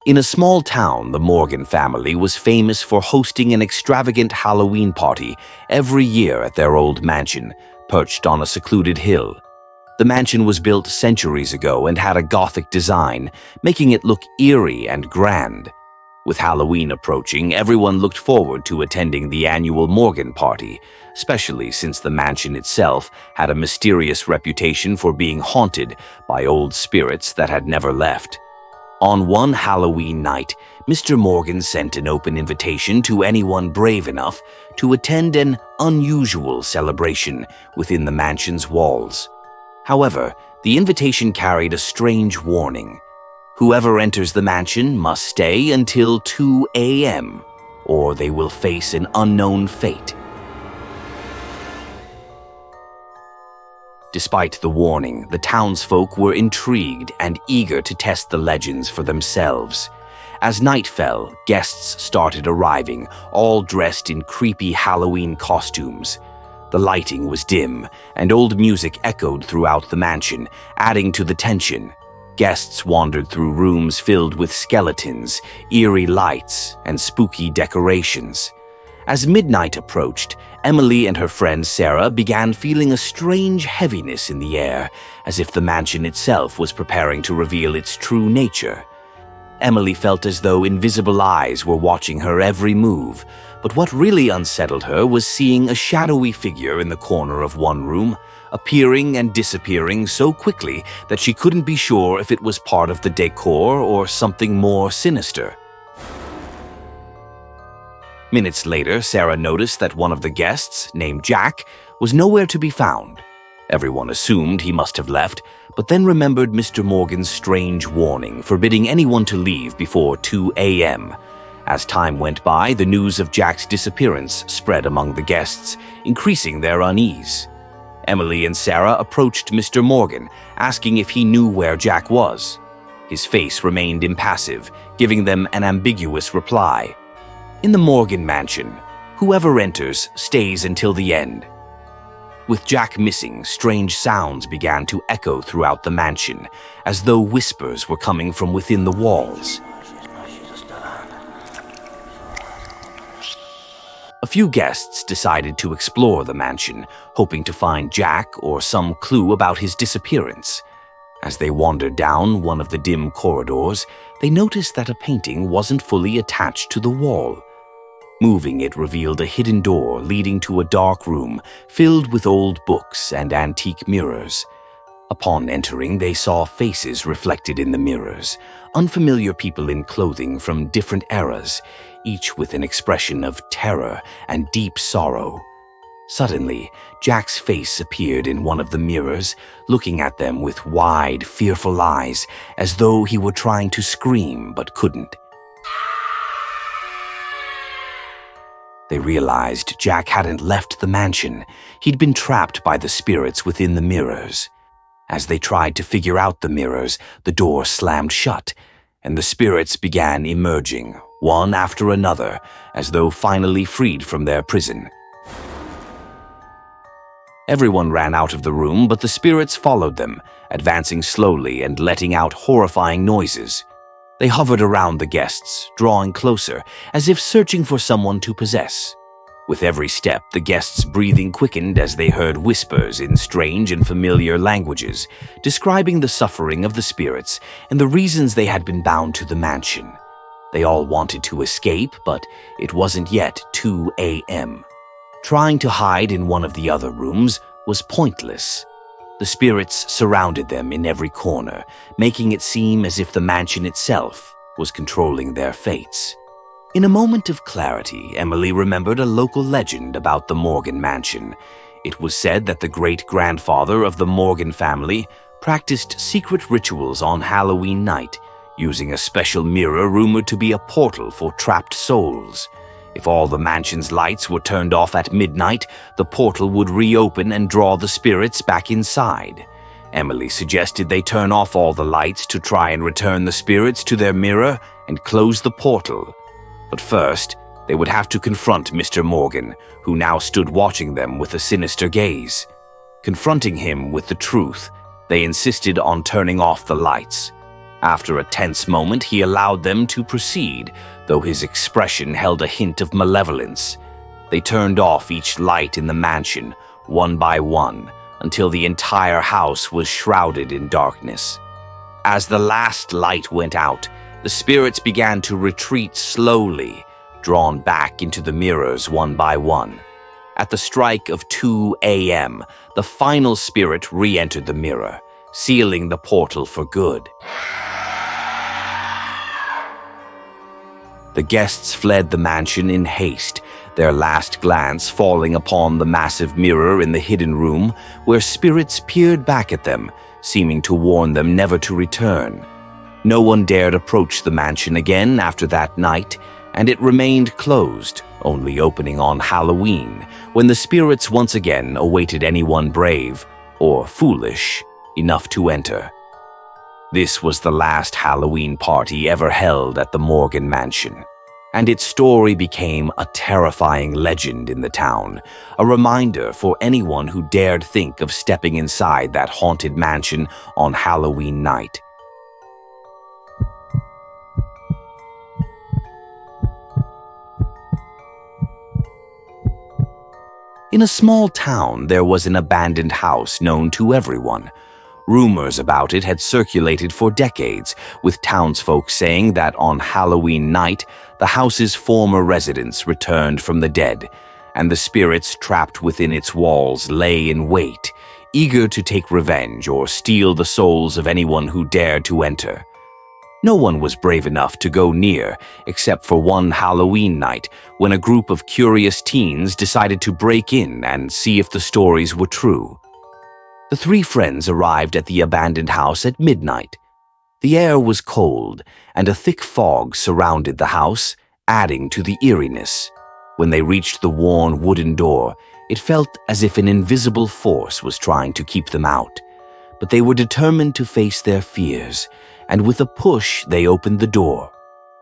In a small town, the Morgan family was famous for hosting an extravagant Halloween party every year at their old mansion, perched on a secluded hill. The mansion was built centuries ago and had a Gothic design, making it look eerie and grand. With Halloween approaching, everyone looked forward to attending the annual Morgan party, especially since the mansion itself had a mysterious reputation for being haunted by old spirits that had never left. On one Halloween night, Mr. Morgan sent an open invitation to anyone brave enough to attend an unusual celebration within the mansion's walls. However, the invitation carried a strange warning. Whoever enters the mansion must stay until 2 a.m., or they will face an unknown fate. Despite the warning, the townsfolk were intrigued and eager to test the legends for themselves. As night fell, guests started arriving, all dressed in creepy Halloween costumes. The lighting was dim, and old music echoed throughout the mansion, adding to the tension. Guests wandered through rooms filled with skeletons, eerie lights, and spooky decorations. As midnight approached, Emily and her friend Sarah began feeling a strange heaviness in the air, as if the mansion itself was preparing to reveal its true nature. Emily felt as though invisible eyes were watching her every move, but what really unsettled her was seeing a shadowy figure in the corner of one room, appearing and disappearing so quickly that she couldn't be sure if it was part of the decor or something more sinister. Minutes later, Sarah noticed that one of the guests, named Jack, was nowhere to be found. Everyone assumed he must have left, but then remembered Mr. Morgan's strange warning forbidding anyone to leave before 2 a.m. As time went by, the news of Jack's disappearance spread among the guests, increasing their unease. Emily and Sarah approached Mr. Morgan, asking if he knew where Jack was. His face remained impassive, giving them an ambiguous reply. In the Morgan mansion, whoever enters stays until the end. With Jack missing, strange sounds began to echo throughout the mansion, as though whispers were coming from within the walls. A few guests decided to explore the mansion, hoping to find Jack or some clue about his disappearance. As they wandered down one of the dim corridors, they noticed that a painting wasn't fully attached to the wall. Moving it revealed a hidden door leading to a dark room filled with old books and antique mirrors. Upon entering, they saw faces reflected in the mirrors, unfamiliar people in clothing from different eras, each with an expression of terror and deep sorrow. Suddenly, Jack's face appeared in one of the mirrors, looking at them with wide, fearful eyes, as though he were trying to scream but couldn't. They realized Jack hadn't left the mansion. He'd been trapped by the spirits within the mirrors. As they tried to figure out the mirrors, the door slammed shut, and the spirits began emerging, one after another, as though finally freed from their prison. Everyone ran out of the room, but the spirits followed them, advancing slowly and letting out horrifying noises. They hovered around the guests, drawing closer, as if searching for someone to possess. With every step, the guests' breathing quickened as they heard whispers in strange and familiar languages, describing the suffering of the spirits and the reasons they had been bound to the mansion. They all wanted to escape, but it wasn't yet 2 a.m. Trying to hide in one of the other rooms was pointless. The spirits surrounded them in every corner, making it seem as if the mansion itself was controlling their fates. In a moment of clarity, Emily remembered a local legend about the Morgan mansion. It was said that the great-grandfather of the Morgan family practiced secret rituals on Halloween night, using a special mirror rumored to be a portal for trapped souls. If all the mansion's lights were turned off at midnight, the portal would reopen and draw the spirits back inside. Emily suggested they turn off all the lights to try and return the spirits to their mirror and close the portal. But first, they would have to confront Mr. Morgan, who now stood watching them with a sinister gaze. Confronting him with the truth, they insisted on turning off the lights. After a tense moment, he allowed them to proceed, though his expression held a hint of malevolence. They turned off each light in the mansion, one by one, until the entire house was shrouded in darkness. As the last light went out, the spirits began to retreat slowly, drawn back into the mirrors one by one. At the strike of 2 a.m., the final spirit re-entered the mirror, sealing the portal for good. The guests fled the mansion in haste, their last glance falling upon the massive mirror in the hidden room, where spirits peered back at them, seeming to warn them never to return. No one dared approach the mansion again after that night, and it remained closed, only opening on Halloween, when the spirits once again awaited anyone brave, or foolish, enough to enter. This was the last Halloween party ever held at the Morgan Mansion, and its story became a terrifying legend in the town, a reminder for anyone who dared think of stepping inside that haunted mansion on Halloween night. In a small town, there was an abandoned house known to everyone. Rumors about it had circulated for decades, with townsfolk saying that on Halloween night, the house's former residents returned from the dead, and the spirits trapped within its walls lay in wait, eager to take revenge or steal the souls of anyone who dared to enter. No one was brave enough to go near, except for one Halloween night, when a group of curious teens decided to break in and see if the stories were true. The three friends arrived at the abandoned house at midnight. The air was cold, and a thick fog surrounded the house, adding to the eeriness. When they reached the worn wooden door, it felt as if an invisible force was trying to keep them out. But they were determined to face their fears, and with a push they opened the door.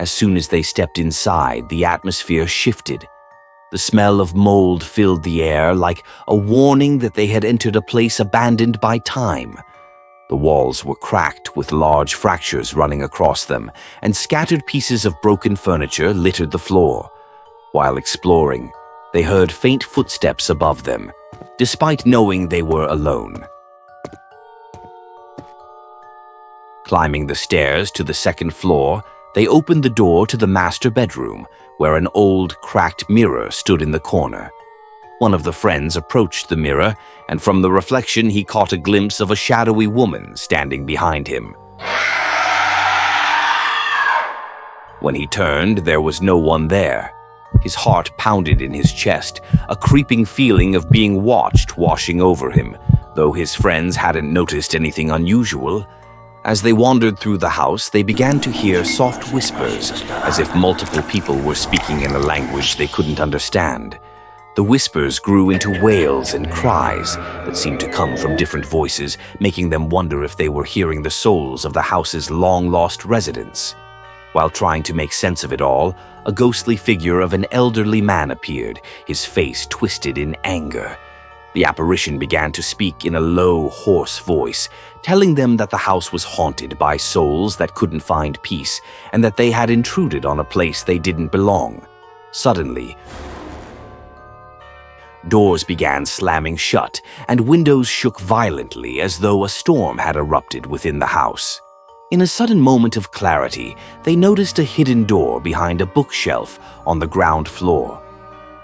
As soon as they stepped inside, the atmosphere shifted. The smell of mold filled the air like a warning that they had entered a place abandoned by time. The walls were cracked with large fractures running across them, and scattered pieces of broken furniture littered the floor. While exploring, they heard faint footsteps above them, despite knowing they were alone. Climbing the stairs to the second floor, they opened the door to the master bedroom, where an old, cracked mirror stood in the corner. One of the friends approached the mirror, and from the reflection he caught a glimpse of a shadowy woman standing behind him. When he turned, there was no one there. His heart pounded in his chest, a creeping feeling of being watched washing over him, though his friends hadn't noticed anything unusual. As they wandered through the house, they began to hear soft whispers, as if multiple people were speaking in a language they couldn't understand. The whispers grew into wails and cries that seemed to come from different voices, making them wonder if they were hearing the souls of the house's long-lost residents. While trying to make sense of it all, a ghostly figure of an elderly man appeared, his face twisted in anger. The apparition began to speak in a low, hoarse voice, telling them that the house was haunted by souls that couldn't find peace, and that they had intruded on a place they didn't belong. Suddenly, doors began slamming shut, and windows shook violently as though a storm had erupted within the house. In a sudden moment of clarity, they noticed a hidden door behind a bookshelf on the ground floor.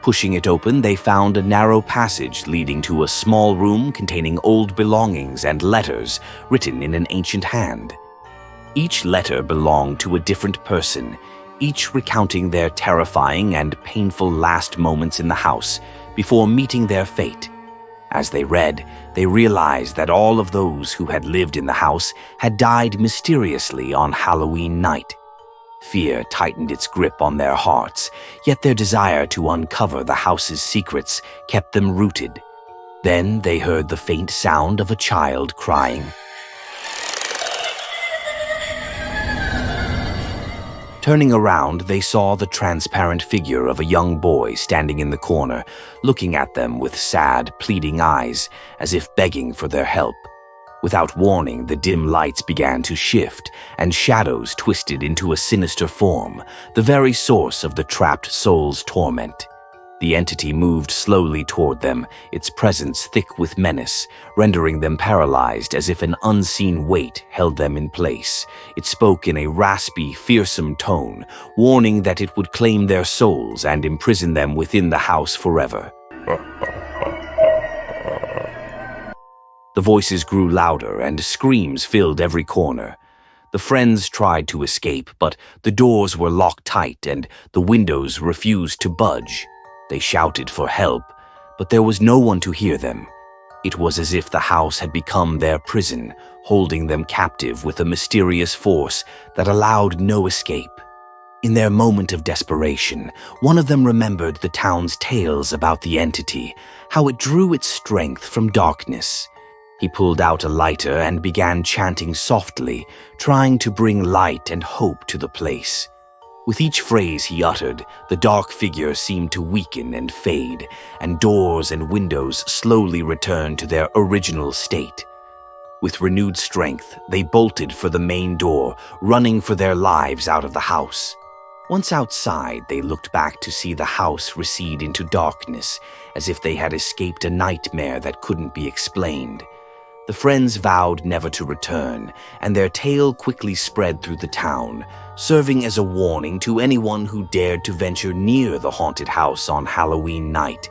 Pushing it open, they found a narrow passage leading to a small room containing old belongings and letters written in an ancient hand. Each letter belonged to a different person, each recounting their terrifying and painful last moments in the house before meeting their fate. As they read, they realized that all of those who had lived in the house had died mysteriously on Halloween night. Fear tightened its grip on their hearts, yet their desire to uncover the house's secrets kept them rooted. Then they heard the faint sound of a child crying. Turning around, they saw the transparent figure of a young boy standing in the corner, looking at them with sad, pleading eyes, as if begging for their help. Without warning, the dim lights began to shift, and shadows twisted into a sinister form, the very source of the trapped soul's torment. The entity moved slowly toward them, its presence thick with menace, rendering them paralyzed as if an unseen weight held them in place. It spoke in a raspy, fearsome tone, warning that it would claim their souls and imprison them within the house forever. The voices grew louder and screams filled every corner. The friends tried to escape, but the doors were locked tight and the windows refused to budge. They shouted for help, but there was no one to hear them. It was as if the house had become their prison, holding them captive with a mysterious force that allowed no escape. In their moment of desperation, one of them remembered the town's tales about the entity, how it drew its strength from darkness. He pulled out a lighter and began chanting softly, trying to bring light and hope to the place. With each phrase he uttered, the dark figure seemed to weaken and fade, and doors and windows slowly returned to their original state. With renewed strength, they bolted for the main door, running for their lives out of the house. Once outside, they looked back to see the house recede into darkness, as if they had escaped a nightmare that couldn't be explained. The friends vowed never to return, and their tale quickly spread through the town, serving as a warning to anyone who dared to venture near the haunted house on Halloween night.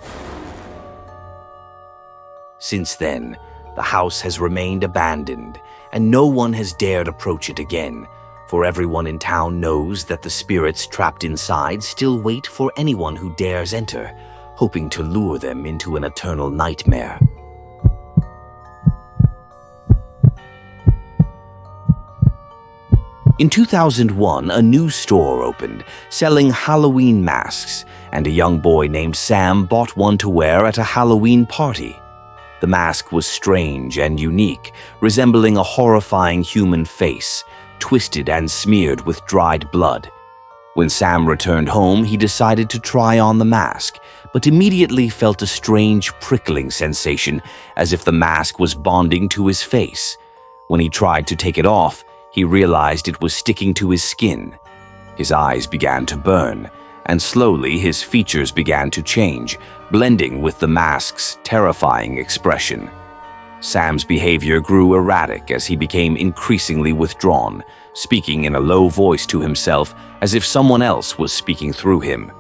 Since then, the house has remained abandoned, and no one has dared approach it again, for everyone in town knows that the spirits trapped inside still wait for anyone who dares enter, hoping to lure them into an eternal nightmare. In 2001, a new store opened, selling Halloween masks, and a young boy named Sam bought one to wear at a Halloween party. The mask was strange and unique, resembling a horrifying human face, twisted and smeared with dried blood. When Sam returned home, he decided to try on the mask, but immediately felt a strange prickling sensation, as if the mask was bonding to his face. When he tried to take it off, he realized it was sticking to his skin. His eyes began to burn, and slowly his features began to change, blending with the mask's terrifying expression. Sam's behavior grew erratic as he became increasingly withdrawn, speaking in a low voice to himself as if someone else was speaking through him.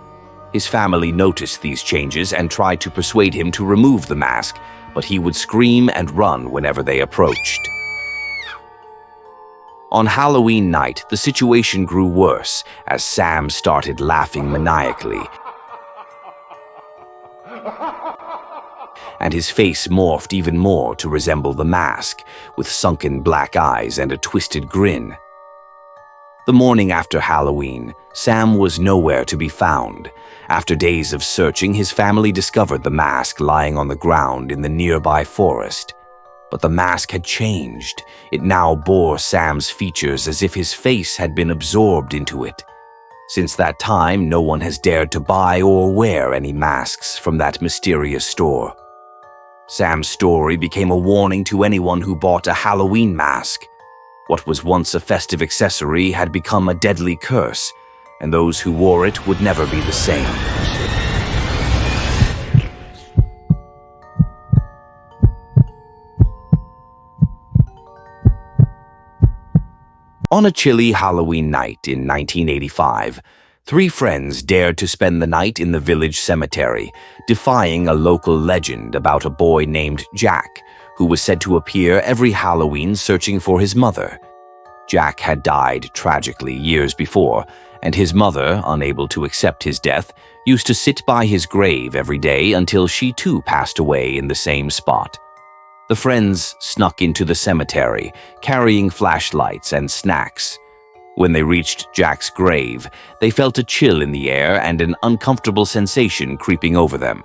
His family noticed these changes and tried to persuade him to remove the mask, but he would scream and run whenever they approached. On Halloween night, the situation grew worse as Sam started laughing maniacally, and his face morphed even more to resemble the mask, with sunken black eyes and a twisted grin. The morning after Halloween, Sam was nowhere to be found. After days of searching, his family discovered the mask lying on the ground in the nearby forest. But the mask had changed. It now bore Sam's features as if his face had been absorbed into it. Since that time, no one has dared to buy or wear any masks from that mysterious store. Sam's story became a warning to anyone who bought a Halloween mask. What was once a festive accessory had become a deadly curse, and those who wore it would never be the same. On a chilly Halloween night in 1985, 3 friends dared to spend the night in the village cemetery, defying a local legend about a boy named Jack, who was said to appear every Halloween searching for his mother. Jack had died tragically years before, and his mother, unable to accept his death, used to sit by his grave every day until she too passed away in the same spot. The friends snuck into the cemetery, carrying flashlights and snacks. When they reached Jack's grave, they felt a chill in the air and an uncomfortable sensation creeping over them.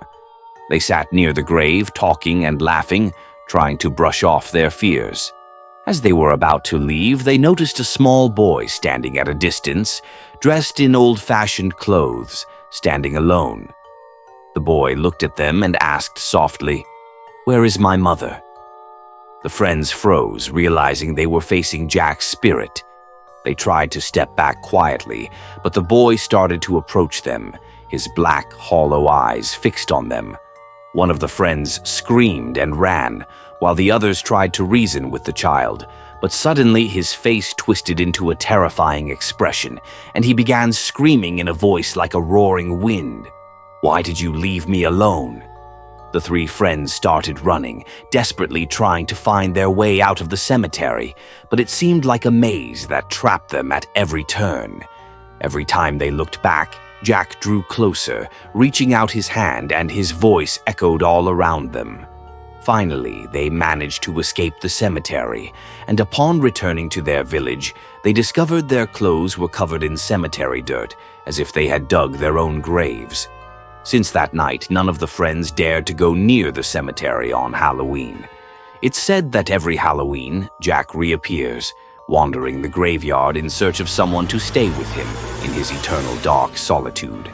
They sat near the grave, talking and laughing, trying to brush off their fears. As they were about to leave, they noticed a small boy standing at a distance, dressed in old-fashioned clothes, standing alone. The boy looked at them and asked softly, "Where is my mother?" The friends froze, realizing they were facing Jack's spirit. They tried to step back quietly, but the boy started to approach them, his black, hollow eyes fixed on them. One of the friends screamed and ran, while the others tried to reason with the child, but suddenly his face twisted into a terrifying expression, and he began screaming in a voice like a roaring wind. "Why did you leave me alone?" The three friends started running, desperately trying to find their way out of the cemetery, but it seemed like a maze that trapped them at every turn. Every time they looked back, Jack drew closer, reaching out his hand, and his voice echoed all around them. Finally, they managed to escape the cemetery, and upon returning to their village, they discovered their clothes were covered in cemetery dirt, as if they had dug their own graves. Since that night, none of the friends dared to go near the cemetery on Halloween. It's said that every Halloween, Jack reappears, wandering the graveyard in search of someone to stay with him in his eternal dark solitude.